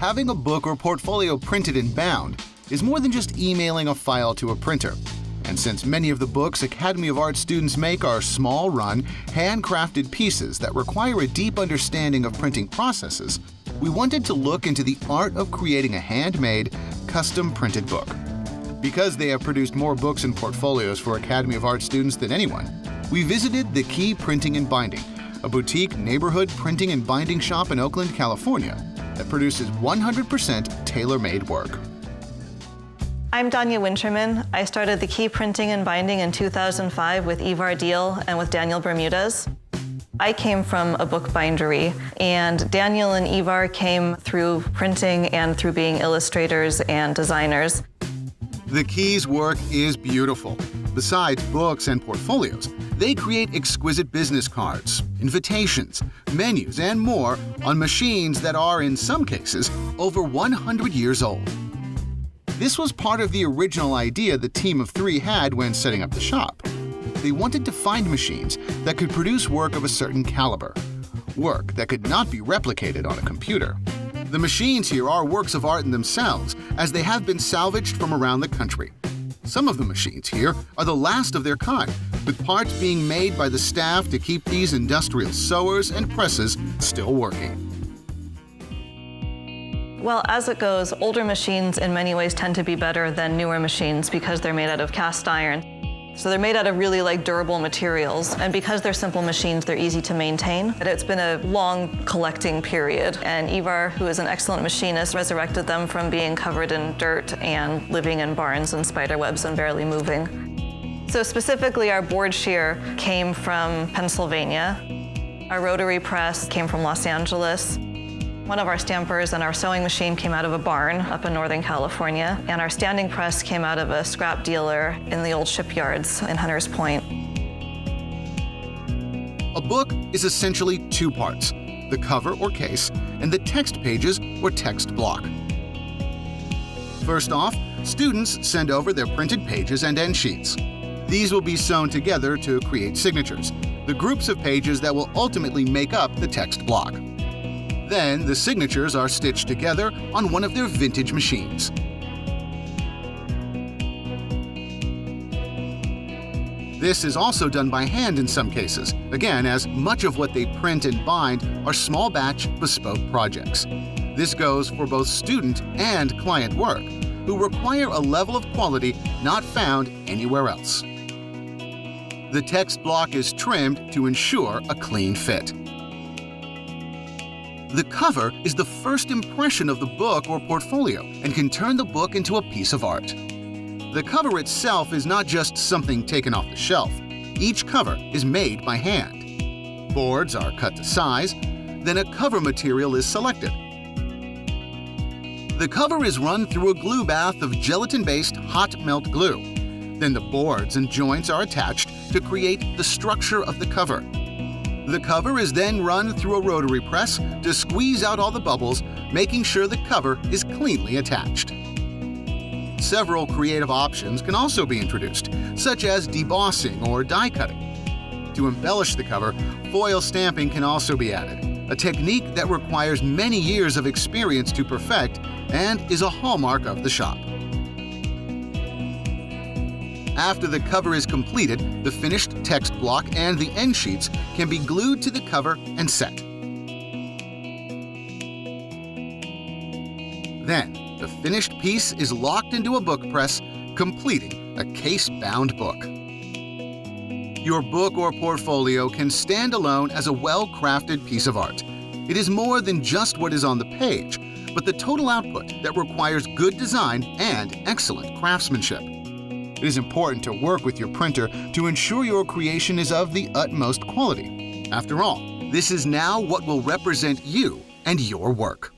Having a book or portfolio printed and bound is more than just emailing a file to a printer. And since many of the books Academy of Art students make are small-run, handcrafted pieces that require a deep understanding of printing processes, we wanted to look into the art of creating a handmade, custom-printed book. Because they have produced more books and portfolios for Academy of Art students than anyone, we visited The Key Printing and Binding, a boutique neighborhood printing and binding shop in Oakland, California, that produces 100% tailor-made work. I'm Danya Winterman. I started The Key Printing and Binding in 2005 with Ivar Deal and with Daniel Bermudez. I came from a book bindery, and Daniel and Ivar came through printing and through being illustrators and designers. The Key's work is beautiful. Besides books and portfolios, they create exquisite business cards, invitations, menus, and more on machines that are, in some cases, over 100 years old. This was part of the original idea the team of three had when setting up the shop. They wanted to find machines that could produce work of a certain caliber, work that could not be replicated on a computer. The machines here are works of art in themselves, as they have been salvaged from around the country. Some of the machines here are the last of their kind, with parts being made by the staff to keep these industrial sewers and presses still working. Well, as it goes, older machines in many ways tend to be better than newer machines because they're made out of cast iron. So they're made out of really durable materials, and because they're simple machines, they're easy to maintain. It's been a long collecting period, and Ivar, who is an excellent machinist, resurrected them from being covered in dirt and living in barns and spider webs and barely moving. So specifically, our board shear came from Pennsylvania. Our rotary press came from Los Angeles. One of our stampers and our sewing machine came out of a barn up in Northern California, and our standing press came out of a scrap dealer in the old shipyards in Hunters Point. A book is essentially two parts, the cover or case and the text pages or text block. First off, students send over their printed pages and end sheets. These will be sewn together to create signatures, the groups of pages that will ultimately make up the text block. Then, the signatures are stitched together on one of their vintage machines. This is also done by hand in some cases, again, as much of what they print and bind are small batch, bespoke projects. This goes for both student and client work, who require a level of quality not found anywhere else. The text block is trimmed to ensure a clean fit. The cover is the first impression of the book or portfolio and can turn the book into a piece of art. The cover itself is not just something taken off the shelf. Each cover is made by hand. Boards are cut to size, then a cover material is selected. The cover is run through a glue bath of gelatin-based hot melt glue. Then the boards and joints are attached to create the structure of the cover. The cover is then run through a rotary press to squeeze out all the bubbles, making sure the cover is cleanly attached. Several creative options can also be introduced, such as debossing or die cutting. To embellish the cover, foil stamping can also be added, a technique that requires many years of experience to perfect and is a hallmark of the shop. After the cover is completed, the finished text block and the end sheets can be glued to the cover and set. Then, the finished piece is locked into a book press, completing a case-bound book. Your book or portfolio can stand alone as a well-crafted piece of art. It is more than just what is on the page, but the total output that requires good design and excellent craftsmanship. It is important to work with your printer to ensure your creation is of the utmost quality. After all, this is now what will represent you and your work.